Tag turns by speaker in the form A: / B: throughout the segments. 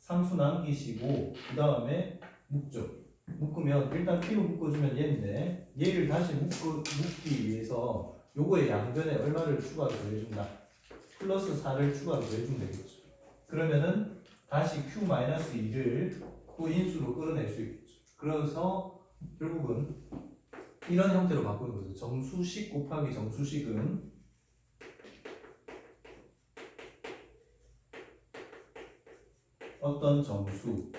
A: 상수 남기시고 그 다음에 묶죠. 묶으면 일단 P로 묶어주면 얘인데 얘를 다시 묶기 위해서 요거의 양변에 얼마를 추가로 더해준다. 플러스 4를 추가로 더해주면 되겠죠. 그러면은 다시 Q-2를 또 인수로 끌어낼 수 있겠죠. 그래서 결국은 이런 형태로 바꾸는 거죠. 정수식 곱하기 정수식은 어떤 정수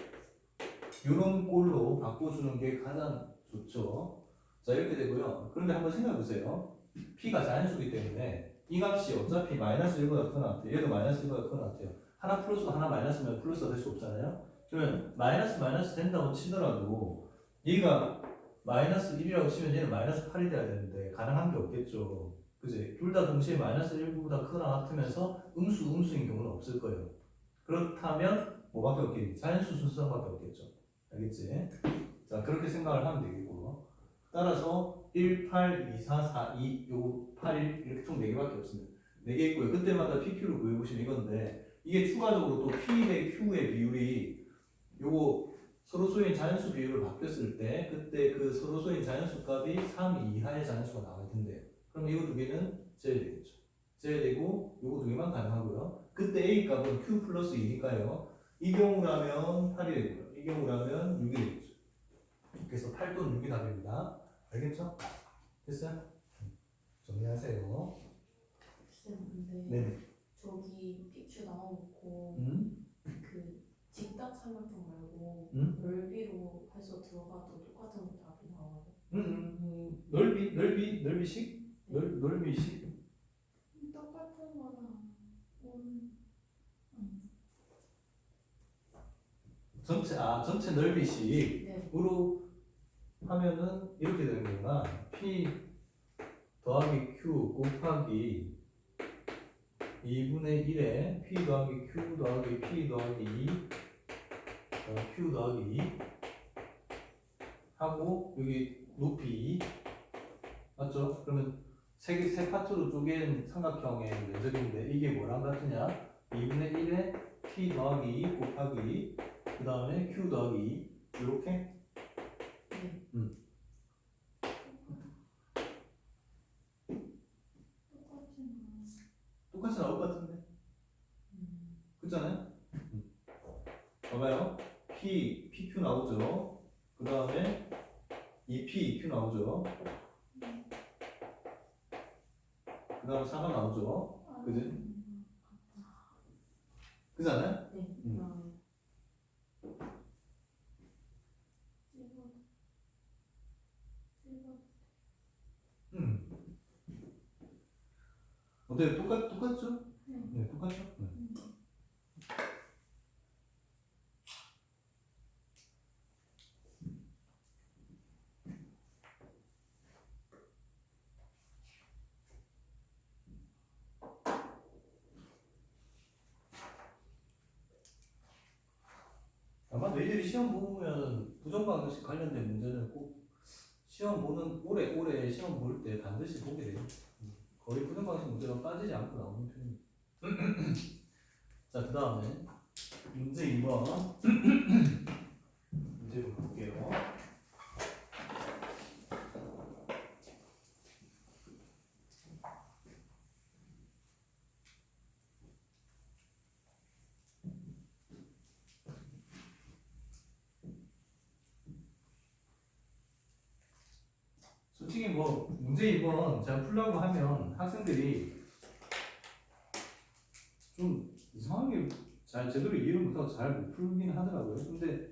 A: 이런 꼴로 바꿔주는 게 가장 좋죠. 자 이렇게 되고요. 그런데 한번 생각해 보세요. P가 자연수이기 때문에 이 값이 어차피 마이너스 1보다 큰 것 같아요. 얘도 마이너스 1보다 큰 것 같아요. 하나 플러스고 하나 마이너스면 플러스가 될 수 없잖아요. 그러면 마이너스 된다고 치더라도 얘가 마이너스 1이라고 치면 얘는 마이너스 8이 돼야 되는데 가능한 게 없겠죠. 그지? 둘 다 동시에 마이너스 1보다 크거나 같으면서 음수인 경우는 없을 거예요. 그렇다면 뭐밖에 없겠니? 자연수 순수성밖에 없겠죠. 알겠지? 자 그렇게 생각을 하면 되겠고 따라서 1, 8, 2, 4, 4, 2, 요 8, 1 이렇게 총 4개밖에 없습니다. 4개 있고요. 그때마다 PQ를 구해보시면 이건데 이게 추가적으로 또 P 대 Q의 비율이 요거 서로소인 자연수 비율을 바뀌었을 때 그때 그 서로소인 자연수 값이 3 이하의 자연수가 나와야 된대요. 그럼 이거 두 개는 제외 되겠죠. 제외되고 요거 두 개만 가능하고요. 그때 A 값은 Q 플러스 2니까요. 이 경우라면 8이 되고요. 이 경우라면 6이 되겠죠. 그래서 8 또는 6이 답입니다. 알겠죠? 됐어요? 정리하세요.
B: 근데
A: 네네.
B: 저기 PQ 나와놓고 그 직각 삼각형 말고 넓이로 해서 들어가도 똑같은 답이 나와요.
A: 넓이식? 넓이식?
B: 똑같은 거랑
A: 전체 넓이식으로
B: 네.
A: 하면은 이렇게 되는 거구나. P 더하기 Q 곱하기 2분의 1에 P 더하기 Q 더하기 P 더하기 2 Q 더하기 2 하고 여기 높이 맞죠? 그러면 세 파트로 쪼갠 삼각형의 면적인데 이게 뭐랑 같으냐? 2분의 1에 P 더하기 2 곱하기 그 다음에 Q 더하기 2 이렇게?
B: 네.
A: 똑같이 나올 것 같은데? 그렇잖아요? 봐봐요. PQ 나오죠? 그 다음에 2P, 2Q 나오죠? 그 다음에 4가 나오죠? 그지? 그잖아요?
B: 네.
A: 어때요? 똑같죠? 네, 똑같죠? 네. 아마 너희들이 시험 보면 부정방정식 관련된 문제는 꼭 시험 보는 올해 시험 볼 때 반드시 보게 돼요. 거의 부정방정식 문제가 빠지지 않고 나오는 편입니다. 자, 그 다음에 문제 2번 문제 볼게요. 솔직히 뭐 문제 2번 제가 풀라고 하면 학생들이 좀 이상하게 잘 제대로 이해를 못하고 잘 못 풀긴 하더라고요. 근데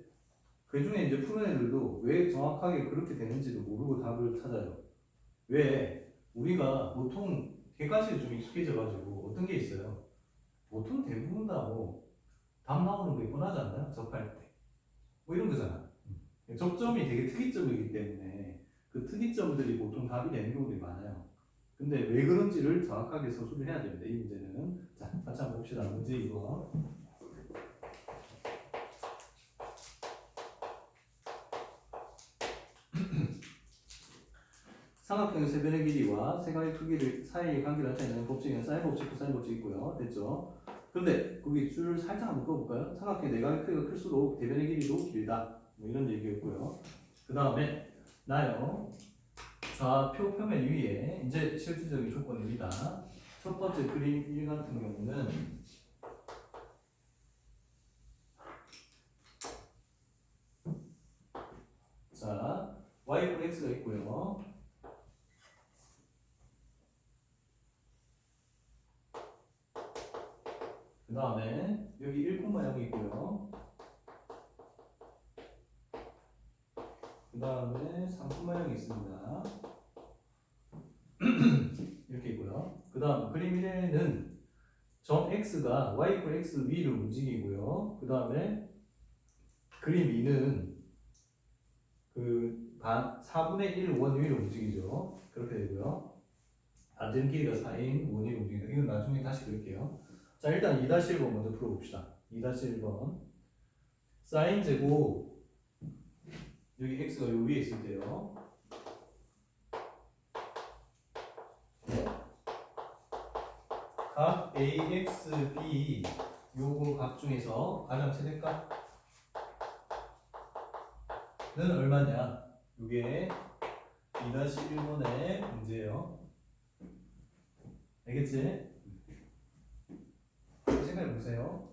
A: 그 중에 이제 푸는 애들도 왜 정확하게 그렇게 되는지도 모르고 답을 찾아요. 왜 우리가 보통 객관식이 좀 익숙해져가지고 어떤 게 있어요? 보통 대부분 다 뭐 답 나오는 게 뻔하지 않나요? 접할 때. 뭐 이런 거잖아. 접점이 되게 특이점이기 때문에 그 특이점들이 보통 답이 되는 경우들이 많아요. 근데 왜 그런지를 정확하게 서술을 해야 됩니다. 이 문제는. 자, 같이 한번 봅시다. 문제 이거. 삼각형의 세변의 길이와 세각의 크기를 사이의 관계를 나타내는 법칙은 사인 법칙, 코사인 법칙이 있고요. 됐죠? 그런데 거기 줄 살짝 묶어볼까요? 삼각형의 내각의 크기가 클수록 대변의 길이도 길다. 뭐 이런 얘기였고요. 그 다음에 나요. 좌표 표면 위에 이제 실질적인 조건입니다. 첫 번째 그림 1 같은 경우는 자 y x가 있고요. 그 다음에 여기 1,0이 있고요. 그 다음에 3,0이 있습니다. 이렇게 있고요. 그 다음 그림 1에는 점 x가 y x 위를 움직이고요. 그 다음에 그림 2는 그 4분의 1 원 위를 움직이죠. 그렇게 되고요. 안되는 길이가 4인 원 위를 움직인다. 이건 나중에 다시 그릴게요. 자 일단 2-1번 먼저 풀어봅시다. 2-1번 사인 제곱 여기 x가 요 위에 있을 때요. 각 ax, b 요거 각 중에서 가장 최대값은 얼마냐? 요게 2-1번의 문제예요. 알겠지? 생각해 보세요.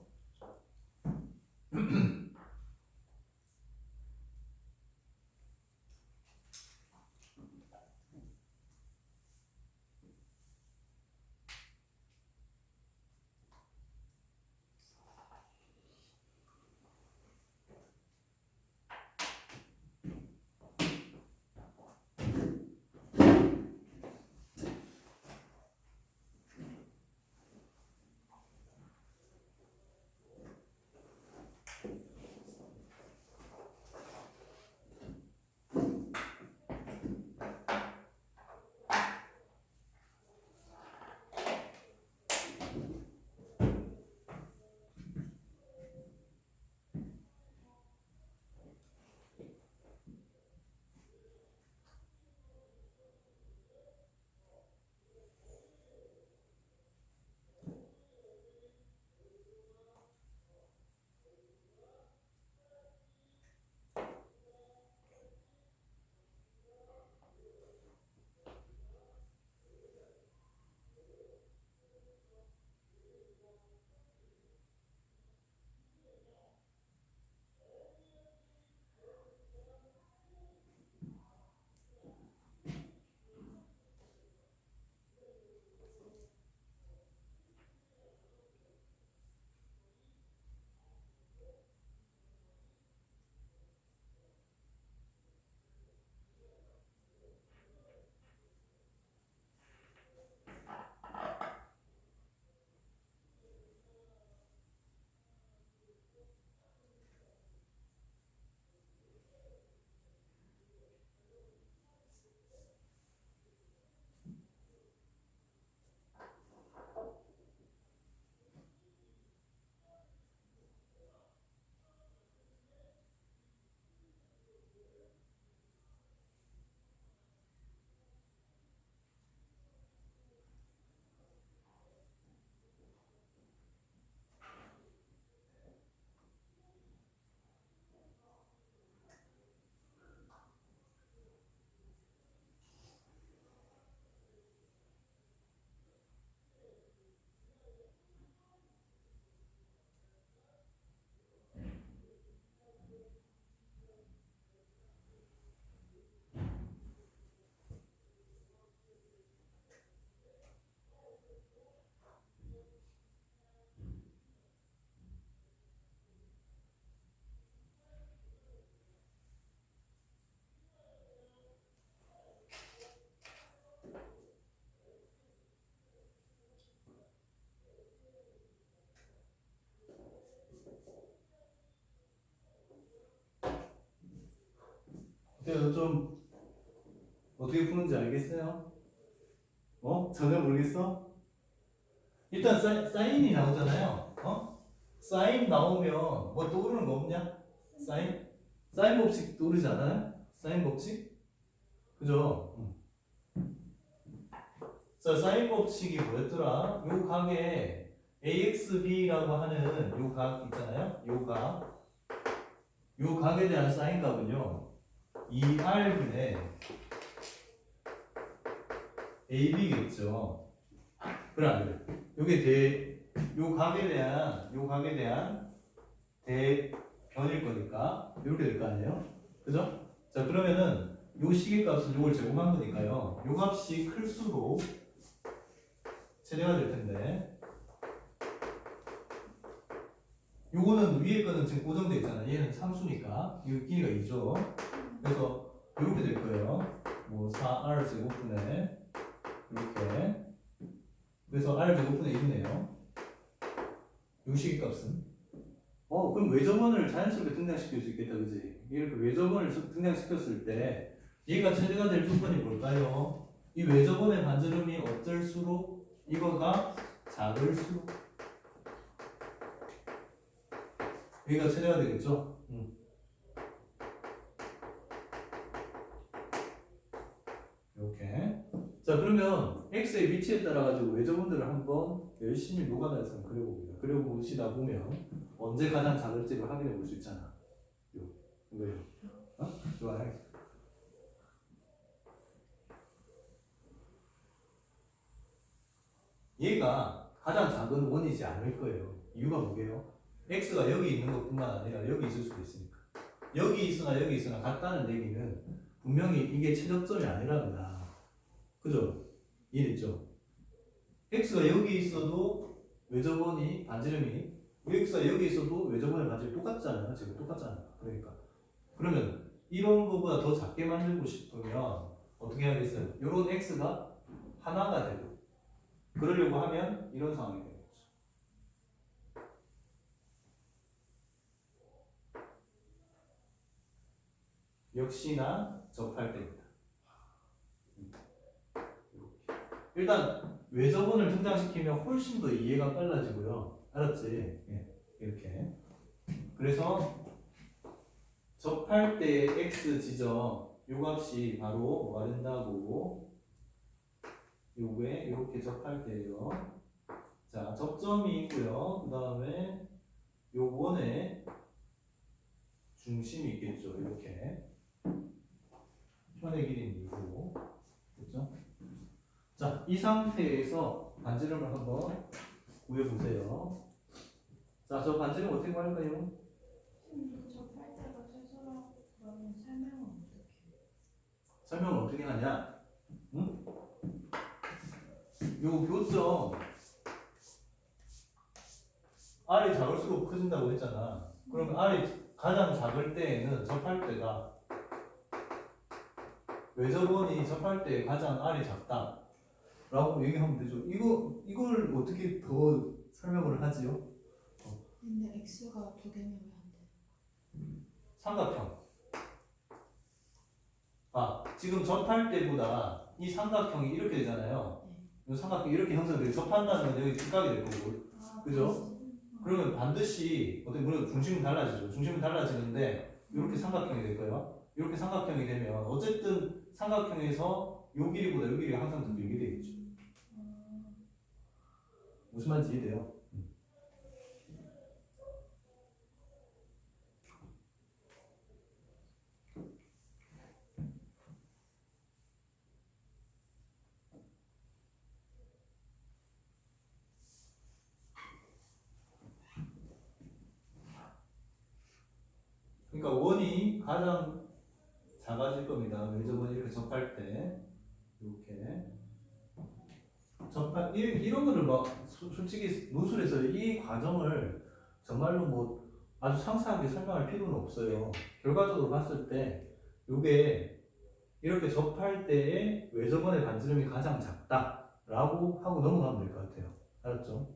A: 그래서 좀 어떻게 푸는지 알겠어요? 전혀 모르겠어? 일단 사인이 나오잖아요. 사인 나오면 뭐 떠오르는 거 없냐? 사인? 사인 법칙 떠오르지 않아요? 사인 법칙? 그죠? 자, 사인 법칙이 뭐였더라? 요 각에 AXB라고 하는 요 각 있잖아요. 요 각에 대한 사인 값은요. 2R분의 AB겠죠. 그래 안 그래? 요 각에 대한 대변일 거니까 이렇게 될 거 아니에요? 그죠? 자 그러면은 요 시계값은 요걸 제곱한 거니까요. 요 값이 클수록 최대가 될 텐데 요거는 위에 거는 지금 고정돼 있잖아. 얘는 상수니까 이 길이가 2죠. 그래서 이렇게 될 거예요. 뭐 4R 제곱분의 이렇게. 그래서 R 제곱분의 1이네요. 요 시계값은. 그럼 외접원을 자연스럽게 등장시킬 수 있겠다, 그지? 이렇게 외접원을 등장시켰을 때 얘가 최대가 될 조건이 뭘까요? 이 외접원의 반지름이 어쩔수록 이거가 작을수록 여기가 최대가 되겠죠? 이렇게. 자 그러면 x의 위치에 따라 가지고 외접원들을 한번 열심히 노가다에서 그려봅니다. 그려보시다 보면 언제 가장 작을지를 확인해 볼 수 있잖아. 이거요. 좋아요. 얘가 가장 작은 원이지 않을 거예요. 이유가 뭐게요? x가 여기 있는 것뿐만 아니라 여기 있을 수도 있으니까. 여기 있으나 같다는 얘기는 분명히 이게 최저점이 아니랍니다. 그죠? 이해됐죠? x가 여기 있어도 외접원이 반지름이 x가 여기 있어도 외접원의 반지름이 똑같잖아요. 지금 똑같잖아요. 그러니까 그러면 이런 거보다 더 작게 만들고 싶으면 어떻게 해야겠어요? 이런 x가 하나가 되고 그러려고 하면 이런 상황이 되는 거죠. 역시나 접할 때입니다. 일단 외접원을 등장시키면 훨씬 더 이해가 빨라지고요. 알았지? 예, 이렇게. 그래서 접할 때의 x 지점 요 값이 바로 뭐가 된다고? 요게 이렇게 접할 때예요. 자, 접점이 있고요. 그 다음에 요 원의 중심이 있겠죠. 이렇게 편의 길이는 이고, 그렇죠? 자, 이 상태에서 반지름을 한번 구해보세요. 자, 저 반지름 어떻게 구할까요?
B: 접할 때가 최소라고 그러면 설명은 어떻게 해요?
A: 설명을 어떻게 하냐? 응? 요 교점 R이 작을수록 커진다고 했잖아. 그러면 R이 가장 작을 때에는 접할 때가 외접원이 접할 때 가장 R이 작다 라고 얘기하면 되죠. 이걸 어떻게 더 설명을 하지요?
B: 근데 x가 두 개면 왜 안 돼?
A: 삼각형. 지금 접할 때보다 이 삼각형이 이렇게 되잖아요. 이 삼각형이 이렇게 형성돼서 접한다는 건 여기 직각이 될 거고. 그죠? 그러면 반드시 어떤 물론 중심은 달라지죠. 중심은 달라지는데 이렇게 삼각형이 될 거예요. 이렇게 삼각형이 되면 어쨌든 삼각형에서 요 길이보다 요 길이가 항상 더 길게 되겠죠. 무슨 말인지 이해돼요? 그러니까 원이 가장 작아질 겁니다. 외접원이 이렇게 접할 때 이렇게 이런 거를 막 솔직히 노술에서 이 과정을 정말로 뭐 아주 상세하게 설명할 필요는 없어요. 결과적으로 봤을 때 이게 이렇게 접할 때의 외접원의 반지름이 가장 작다라고 하고 넘어가면 될 것 같아요. 알았죠?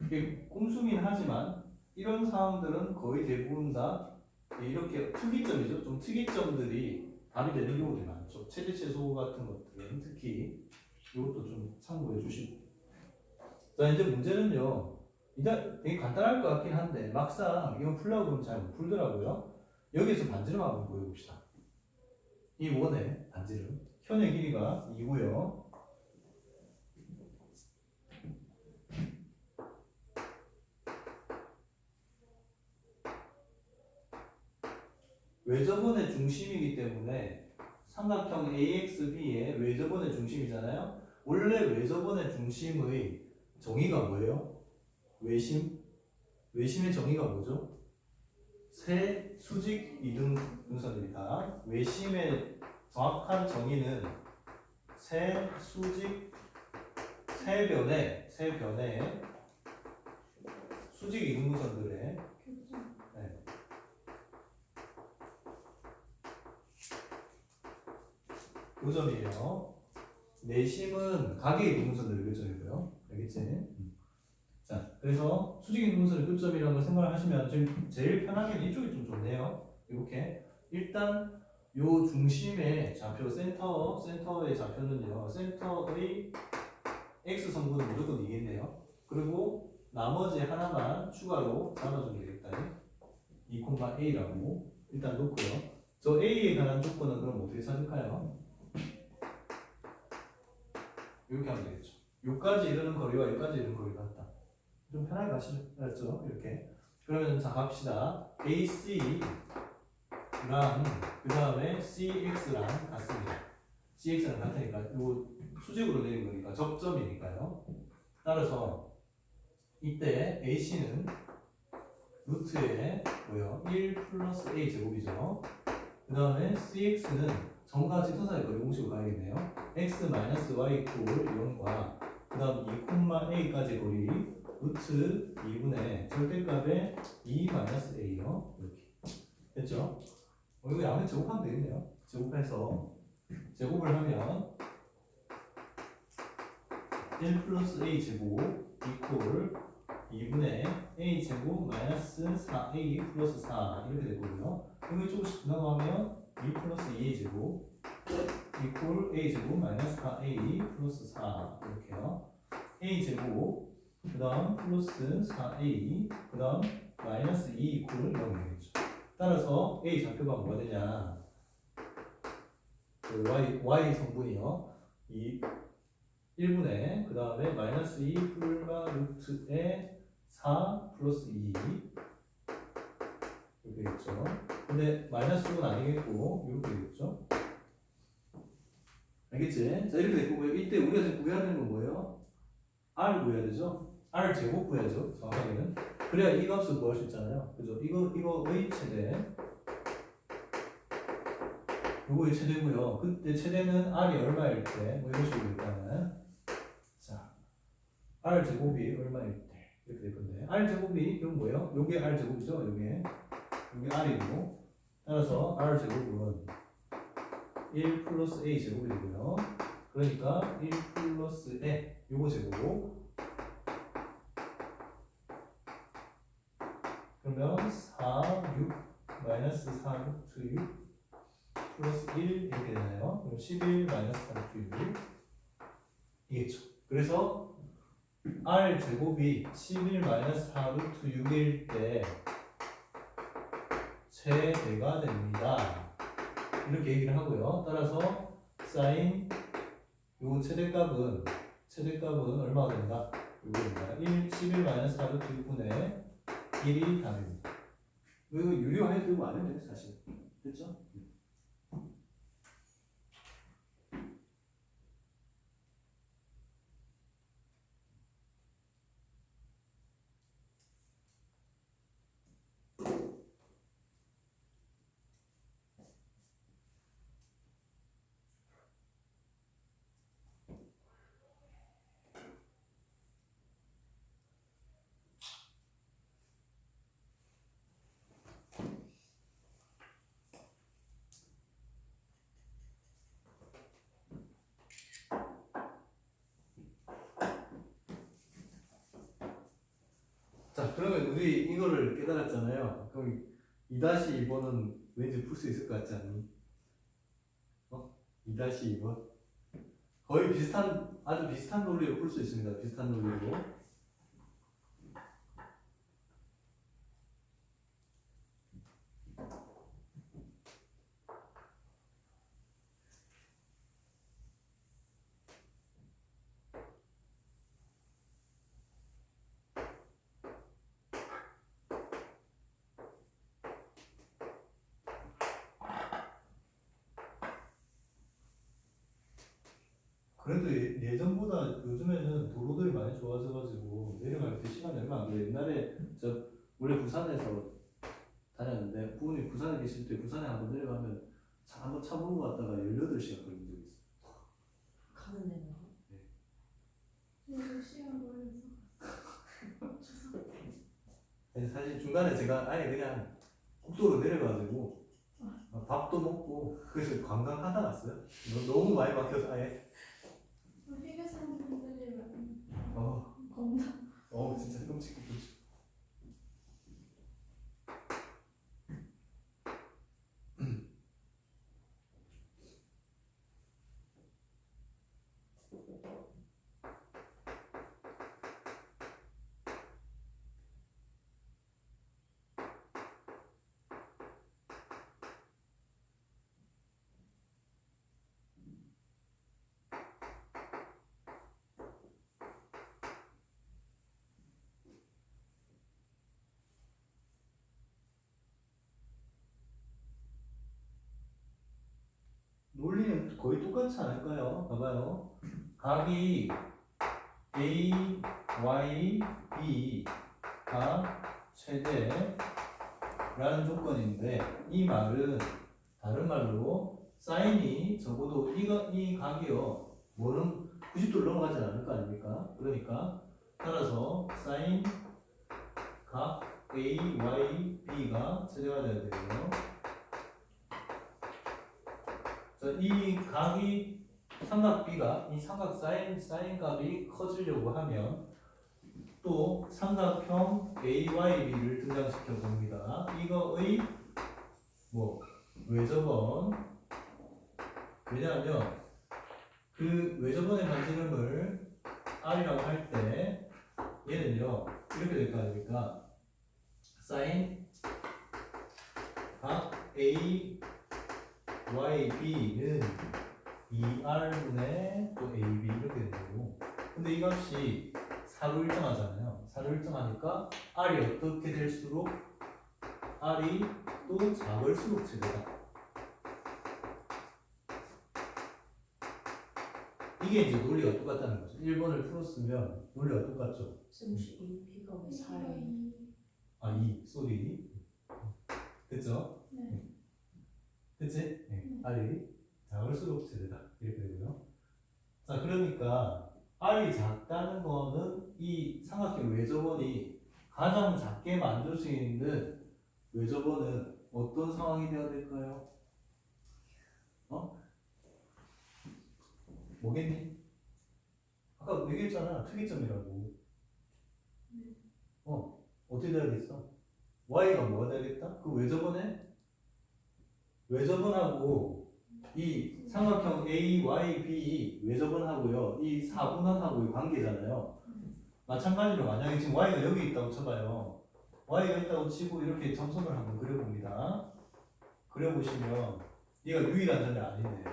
A: 이게 꼼수긴 하지만 이런 상황들은 거의 대부분 다 이렇게 특이점이죠. 좀 특이점들이 답이 되는 경우들이 많죠. 최대 최소 같은 것들은 특히 이것도 좀 참고해 주시고. 자, 이제 문제는요. 일단 되게 간단할 것 같긴 한데 막상 이거 풀려고 그러면 잘 못 풀더라고요. 여기에서 반지름 한번 보여봅시다. 이 원의 반지름. 현의 길이가 2고요. 외접원의 중심이기 때문에 삼각형 AXB의 외접원의 중심이잖아요. 원래 외접원의 중심의 정의가 뭐예요? 외심의 정의가 뭐죠? 세 수직 이등분선입니다. 외심의 정확한 정의는 세 수직 세 변의 수직 이등분선들의 네. 교점이에요. 내심은 각의 이등분선들의 교점이고요. 알겠지? 자, 그래서 수직 이등분선의 교점이라는 걸 생각을 하시면 제일 편하게는 이쪽이 좀 좋네요. 이렇게 일단 요 중심의 좌표 센터의 좌표는요. 센터의 x 성분은 무조건 이겠네요. 그리고 나머지 하나만 추가로 잡아주면 되겠다. 2,a라고 일단 놓고요. 저 a에 관한 조건은 그럼 어떻게 찾을까요? 이렇게 하면 되겠죠. 여기까지 이르는 거리와 여기까지 이르는 거리가 같다. 좀 편하게 가시죠. 알았죠? 이렇게. 그러면 자 갑시다. AC랑 그 다음에 CX랑 같습니다. CX랑 같으니까 이거 수직으로 내린 거니까 접점이니까요. 따라서 이때 AC는 루트에 뭐요? 1 플러스 A 제곱이죠. 그 다음에 CX는 점과 직선사의 거리 공식으로 가야겠네요. X 마이너스 Y 이퀄 0과 그 다음 2,a까지 거리 루트 2분의 절대값의 2 마이너스 A요. 이렇게 됐죠? 이거 양면 제곱하면 되겠네요. 제곱을 하면 1 플러스 A 제곱 이퀄 2분의 A 제곱 마이너스 4A 플러스 4 이렇게 되거든요. 이거 조금씩 지나가면 2 플러스 2A 제곱 이퀄 A 제곱 마이너스 4A 플러스 4 이렇게요. A 제곱 그 다음 플러스 4A 그 다음 마이너스 2 이퀄 0 되겠죠. 따라서 A 좌표가 뭐가 되냐? 그 y 성분이요. 이 1분의 그 다음에 마이너스 2 풀마 루트에 4 플러스 2 이렇게 되겠죠. 근데 마이너스는 아니겠고 이렇게 되겠죠. 알겠지? 자 이렇게 됐고 이때 우리가 지금 구해야 되는 건 뭐예요? R 구해야 되죠? R 제곱 구해야죠. 정확하게는. 그래야 이 값을 구할 수 있잖아요. 그죠? 이거의 최대 요거의 최대고요. 그때 최대는 R이 얼마일 때 뭐 이런 식으로 일단은 자 R 제곱이 얼마일 때 이렇게 될 건데 R 제곱이 이건 뭐예요? 요게 R 제곱이죠? 요게 R이고 따라서 R 제곱은 1 플러스 A 제곱이 되고요. 그러니까 1 플러스 A 요거 제곱 그러면 4, 6 마이너스 4 루트 6 플러스 1 이렇게 되나요? 그럼 11 마이너스 4 루트 6 이겠죠. 그래서 R 제곱이 11 마이너스 4 루트 6일 때 최대가 됩니다. 이렇게 얘기를 하고요. 따라서 사인 요 최대값은 얼마가 된다? 요거입니다. 11 마이너스 4 루트 6분의 1이 답입니다. 이거 유리화해 두고 안 해도 돼 사실. 됐죠? 자, 그러면 우리 이거를 깨달았잖아요. 그럼 2-2번은 왠지 풀 수 있을 것 같지 않니? 2-2번? 거의 아주 비슷한 논리로 풀 수 있습니다. 비슷한 논리로. 그래도 예전보다 요즘에는 도로들이 많이 좋아져가지고 내려갈 때 시간이 얼마 안 걸려요. 옛날에 저 원래 부산에서 다녔는데 부모님 부산에 계실 때 부산에 한번 내려가면 한번 차 몰고 갔다가 18시간 걸린 적이 있어요.
C: 가는 데는
B: 몇 시간 걸려서
A: 아니, 사실 중간에 제가 아예 그냥 국도로 내려가지고 밥도 먹고 그래서 관광하다 갔어요. 너무 많이 막혀서 아예
B: 휴게소 분들이
A: 어,
B: 겁나
A: 진짜 끔찍해. 논리는 거의 똑같지 않을까요? 봐봐요. 각이 A, Y, B가 최대라는 조건인데 이 말은 다른 말로 사인이 적어도 이 각이요 뭐는 90도를 넘어가지 않을 거 아닙니까? 그러니까 따라서 사인 각 A, Y, B가 최대가 돼야 되고요. 자, 이 각이 삼각 B가 이 삼각 사인 값이 커지려고 하면 또 삼각형 AYB를 등장시켜 봅니다. 이거의 뭐 외접원 왜냐하면 그 외접원의 반지름을 R이라고 할 때 얘는요 이렇게 될 거 아닙니까? 사인 각 A Y B는 2R분의 또 AB 이렇게 되는 거고 근데 이 값이 사로 일정하잖아요. 사로 일정하니까 R이 어떻게 될수록 R이 또 작을수록 최대다. 이게 이제 논리가 똑같다는 거죠. 1번을 풀었으면 논리가 똑같죠.
C: 쌤씨 이 B가 왜 4예요?
A: 아, 2, 쏘리. 됐죠?
B: 네.
A: 됐지? 네. R이 작을수록 최대다. 이렇게 되고요. 자, 그러니까 R이 작다는 거는 이 삼각형 외접원이 가장 작게 만들 수 있는 외접원은 어떤 상황이 되어야 될까요? 뭐겠니? 아까 얘기했잖아. 특이점이라고. 어떻게 돼야겠어? Y가 뭐가 돼야겠다? 그 외접원하고 이 삼각형 A, Y, B 외접원하고요. 이 사분원하고의 관계잖아요. 마찬가지로 만약에 지금 Y가 여기 있다고 쳐봐요. Y가 있다고 치고 이렇게 점선을 한번 그려봅니다. 그려보시면 얘가 유일한 점이 아니네.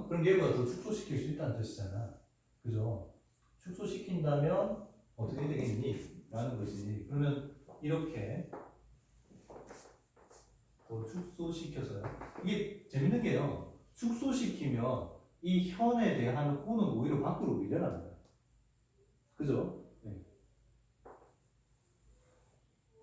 A: 그럼 얘가 더 축소시킬 수 있다는 뜻이잖아. 그죠? 축소시킨다면 어떻게 되겠니? 라는 것이. 그러면 이렇게 더 축소시켜서요. 이게 재밌는 게요. 축소시키면 이 현에 대한 호는 오히려 밖으로 밀려납니다. 그죠? 네.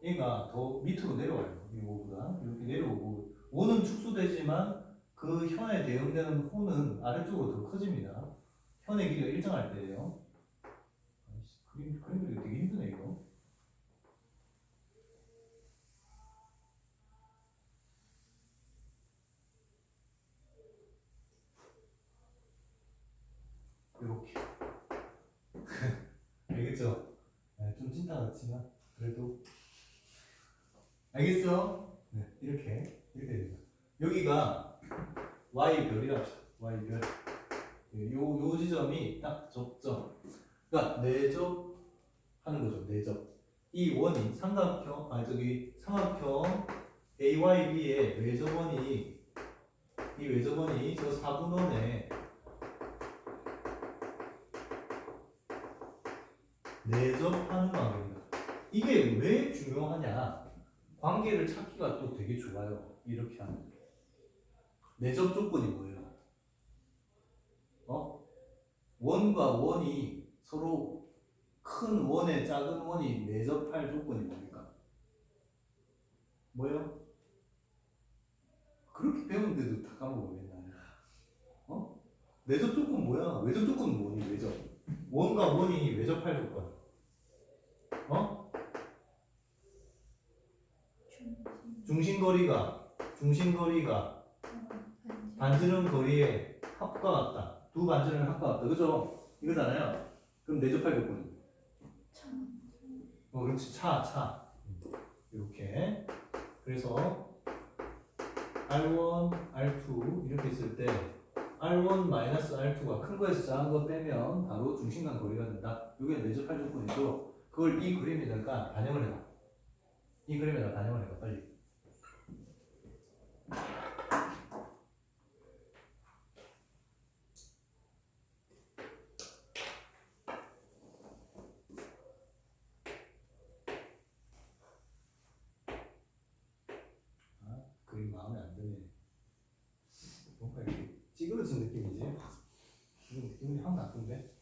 A: 얘가 더 밑으로 내려와요. 이 5보다. 이렇게 내려오고 5는 축소되지만 그 현에 대응되는 호는 아래쪽으로 더 커집니다. 현의 길이가 일정할 때예요. 그림 그리기 되게 힘드네 이거. 이렇게. 알겠죠? 네, 좀 찐따 같지만 그래도 알겠어? 네, 이렇게 됩니다. 여기가 y별이라 합시다. y별. 요 지점이 딱 접점. 그러니까 내접하는 거죠. 내접. 이 원이 삼각형 AYB의 외접원이 이 외접원이 저 4분원에 내접하는 관계입니다. 이게 왜 중요하냐? 관계를 찾기가 또 되게 좋아요. 이렇게 하면. 내접 조건이 뭐예요? 원과 원이 서로 큰 원에 작은 원이 내접할 조건이 뭡니까? 뭐예요? 그렇게 배웠는데도 다 까먹어 맨날. 어? 내접 조건 뭐야? 외접 조건은 뭐니? 외접. 원과 원이 외접할 조건. 어? 중심거리가 반지름 거리의 합과 같다. 두 반지름의 합과 같다. 그죠? 이거잖아요. 그럼 내접할 조건은? 그렇지. 차. 이렇게. 그래서 R1, R2 이렇게 있을 때 R1 마이너스 R2가 큰 거에서 작은 거 빼면 바로 중심간 거리가 된다. 이게 내접할 조건이죠. 그걸 이 그림에다가 반영을 해봐. 이 그림에다가 반영을 해봐. 빨리. 그림 마음에 안 드네. 뭔가 이렇게 찌그러진 느낌이지? 기분이 확 나쁜데?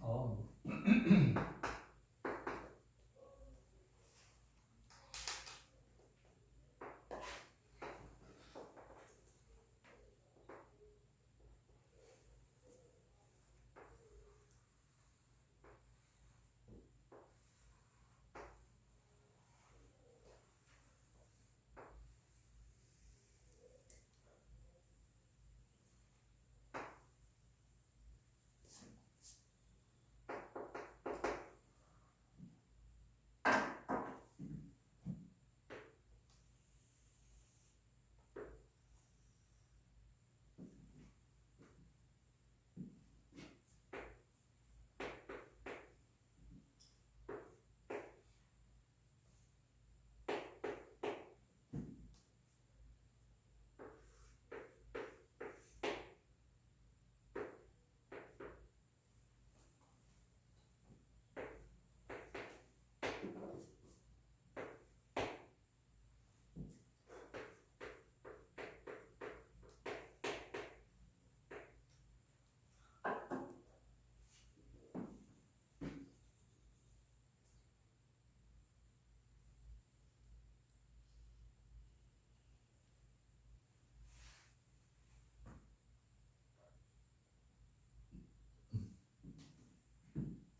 A: 어.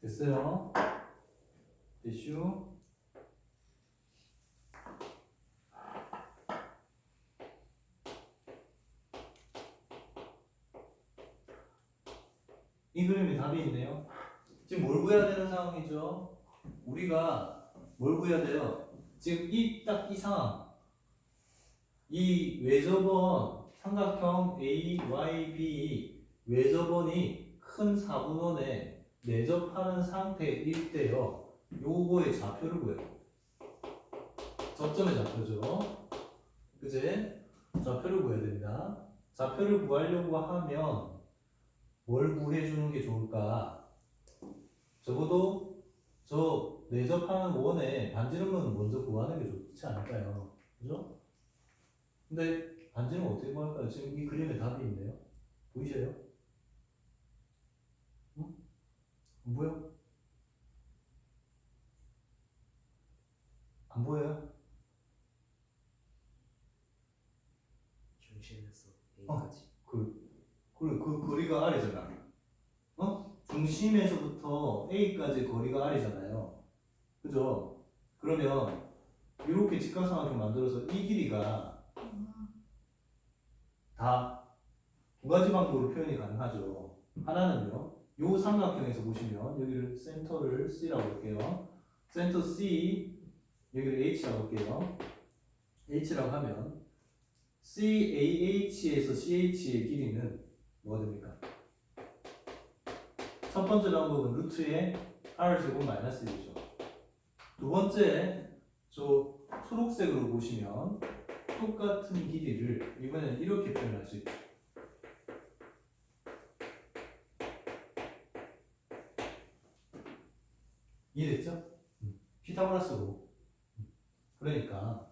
A: 됐어요? 이슈. 이 그림이 답이 있네요. 지금 뭘 구해야 되는 상황이죠? 우리가 뭘 구해야 돼요? 지금 딱 이 상황. 이 외접원 삼각형 AYB 외접원이 큰 4분원에 내접하는 상태일 때요. 요거의 좌표를 구해요. 저점의 좌표죠. 그제? 좌표를 구해야 됩니다. 좌표를 구하려고 하면 뭘 구해주는 게 좋을까? 적어도 저 내접하는 원의 반지름은 먼저 구하는 게 좋지 않을까요? 그죠? 근데 반지름 어떻게 구할까요? 지금 이 그림에 답이 있네요. 보이세요? 응? 안 보여? 안 보여요?
D: 중심에서
A: 어.
D: A까지.
A: 그 거리가 R이잖아. 어? 중심에서부터 A까지 거리가 R이잖아요. 그죠? 그러면 이렇게 직각삼각형 만들어서 이 길이가 다 두 가지 방법으로 표현이 가능하죠. 하나는요. 요 삼각형에서 보시면 여기를 센터를 C라고 할게요. 센터 C 여기를 H라고 할게요. H라고 하면 CAH에서 CH의 길이는 뭐가 됩니까? 첫 번째 방법은 루트의 R제곱 마이너스 1이죠. 두 번째 저 초록색으로 보시면 똑같은 길이를 이번엔 이렇게 표현할 수 있죠. 이해됐죠? 피타고라스로. 그러니까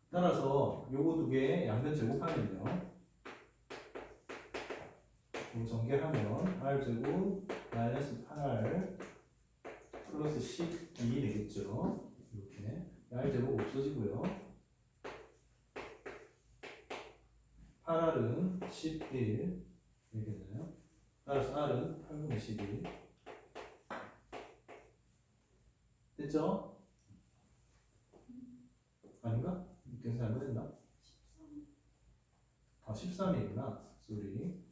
A: 따라서 요거 두 개 양변 제곱하면요. 요 전개하면 r제곱 마이너스 8r 플러스 12 되겠죠. 이렇게 r제곱 없어지고요. 8r은 11 이렇게 되나요? 따라서 r은 8분의 11 됐죠? 아닌가? 계산 잘못했나? 13이구나. 쏘리.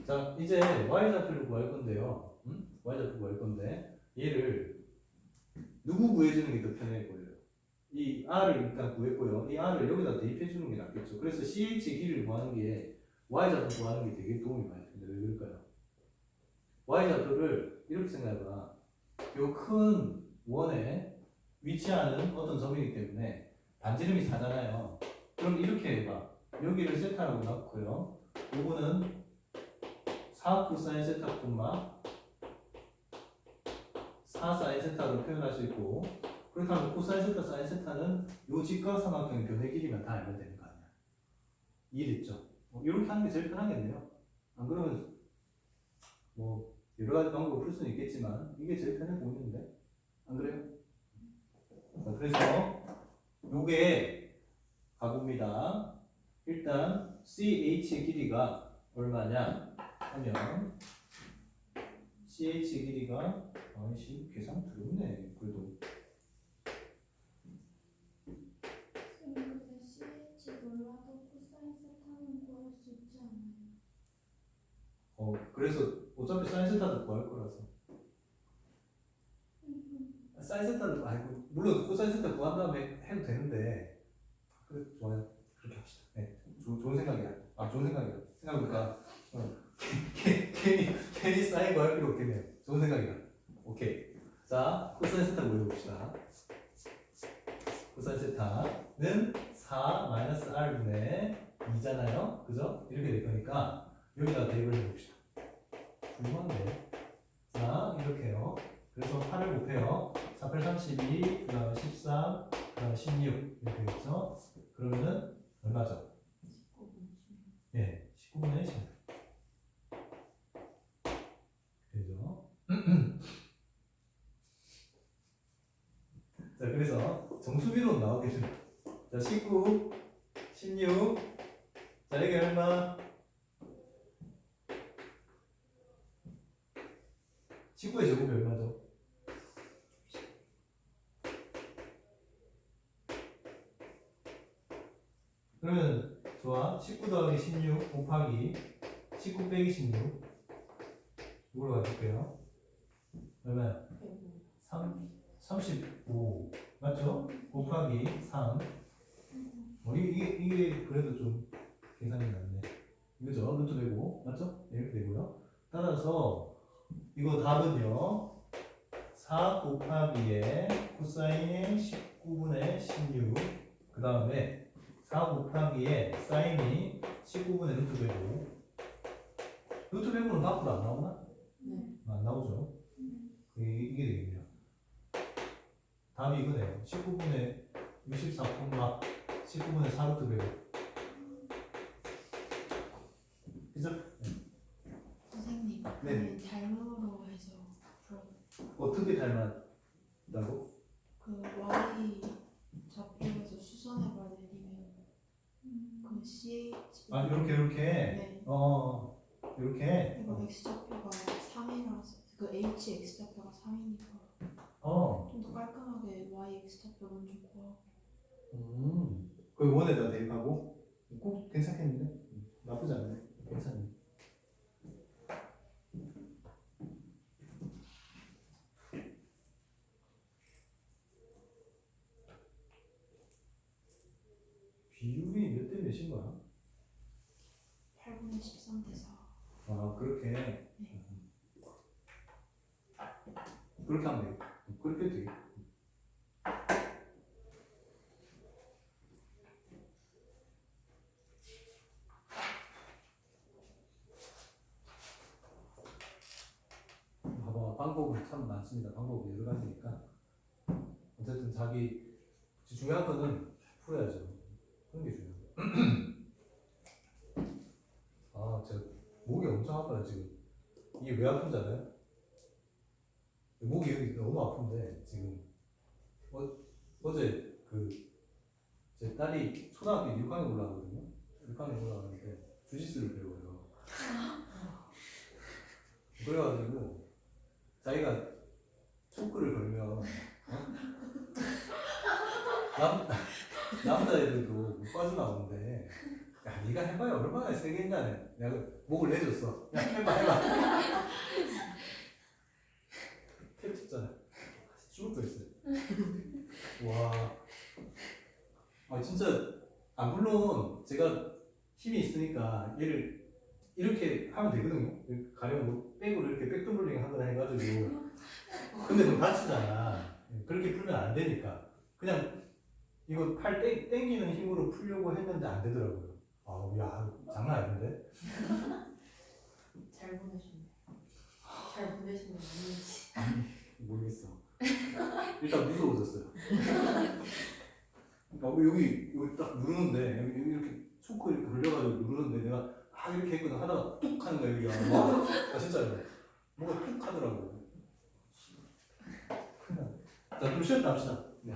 A: 자, 이제 y좌표를 구할 건데요. y좌표 구할 건데 얘를 누구 구해주는 게 더 편해 보여요? 이 r을 일단 구했고요. 이 r을 여기다 대입해 주는 게 낫겠죠. 그래서 ch의 길이를 구하는 게 y좌표 구하는 게 되게 도움이 많이 됩니다. 왜 그럴까요? y좌표를 이렇게 생각해봐. 요 큰 원에 위치하는 어떤 점이기 때문에 반지름이 4잖아요. 그럼 이렇게 해봐. 여기를 세타라고 놨고요. 요거는 4 코사인 세타 콤마 4 사인 세타로 표현할 수 있고, 그렇다면 코사인 세타 사인 세타는 요 직각삼각형의 변의 길이만 다 알면 되는 거 아니야. 이해됐죠? 이렇게 하는 게 제일 편하겠네요. 안 그러면 뭐 여러 가지 방법을 풀 수는 있겠지만 이게 제일 편해 보이는데 안 그래요? 자, 그래서 요게 가봅니다. 일단 CH의 길이가 얼마냐 하면 CH의 길이가 아이씨 계산 더럽네. 그래도
B: 근데 CH 몰라도 코사인 세타는 구할 수 있지 않나요?
A: 그래서 어차피 사인 세타도 구할 거라서 사인 세타도 아이고 물론 코사인 세타 구한 다음에 해도 되는데 그래 좋아요. 그렇게 합시다. 네, 좋은 생각이야. 좋은 생각이야. 생각해보니까 괜히 사인 구할 필요 없겠네요. 좋은 생각이다. 오케이. 자, 코사인 세타 모여봅시다. 코사인 세타는 4 마이너스 r분의 2잖아요. 그죠? 이렇게 될 거니까 여기다 대입을 해봅시다. 궁금한데. 자, 이렇게요. 그래서 8을 곱해요. 4, 8, 32, 그 다음에 13, 그 다음에 16 이렇게 되겠죠? 그러면은 얼마죠? 19분의 16 되죠? 자, 그래서 정수비로 나오겠습니다. 자, 19, 16. 자, 이게 얼마? 19의 제곱이 얼마죠? 그러면 좋아. 19 더하기 16 곱하기 19 빼기 16 이걸로 가볼게요. 얼마야? 35 맞죠? 곱하기 3 이게 그래도 좀 계산이 낫네. 이거죠? 루트 되고 맞죠? 네, 이렇게 되고요. 따라서 이거 답은요 4 곱하기에 코사인의 19분의 16 그 다음에 4 곱하기에 사인이 19분의 루트 배고 루트 배고는 밖으로 안 나오나?
C: 네.
A: 안 나오죠. 이게 되겠네요. 답이 이거네요. 19분의 64, 19분의 4루트 배고 그죠?
B: 선생님,
A: 네.
B: 닮음으로 해서 풀어.
A: 어떻게 닮았다고?
B: 그 Y 좌표에서 수선해봐야 되면 그 CH
A: 이렇게
B: 네.
A: 이렇게
B: 이거 X 좌표가 3이라서 그 H X 좌표가 3이니까 좀 더 깔끔하게 Y X 좌표 먼저 구하고
A: 그 원에다 대입하고 꼭 괜찮겠는데? 나쁘지 않네. 괜찮네. 비율이 몇 대 몇인 거야?
B: 8분의 13대 4.
A: 그렇게 그렇게 하면 돼. 그렇게 해도 되겠다. 방법은 참 많습니다. 방법이 여러 가지니까 어쨌든 자기 중요한 거는 풀어야죠. 그런 게 중요해요. 아, 제가 목이 엄청 아파요 지금. 이게 왜 아픈지 알아요? 목이 여기 너무 아픈데 지금 어제 그 제 딸이 초등학교 6학년 올라가거든요. 6학년 올라가는데 주짓수를 배워요. 그래가지고 자기가 초크를 걸면 남자애들도 못 빠져나오는데 야 네가 해봐야 얼마나 세겠냐네. 내가 목을 내줬어. 야 해봐. 탭 쳤잖아. 죽을 뻔했어요. 와. 아 진짜 물론 제가 힘이 있으니까 얘를 이렇게 하면 되거든요. 가령 뭐 백으로 이렇게 백덤블링 하거나 해가지고 근데 너 다치잖아. 그렇게 풀면 안 되니까 그냥 이거 팔 땡기는 힘으로 풀려고 했는데 안 되더라고요. 아우 야 장난 아닌데?
C: 잘 보내셨네. 잘 보내신 거 아닌지.
A: 모르겠어. 일단 무서워졌어요. 여기 딱 누르는데 여기 이렇게 초크 이렇게 돌려가지고 누르는데 내가 이렇게 했거든. 하다가 뚝 하는 거야 여기가. 와, 진짜요. 뭐가 뚝 하더라고. 자, 좀 쉬었다 합시다. 네.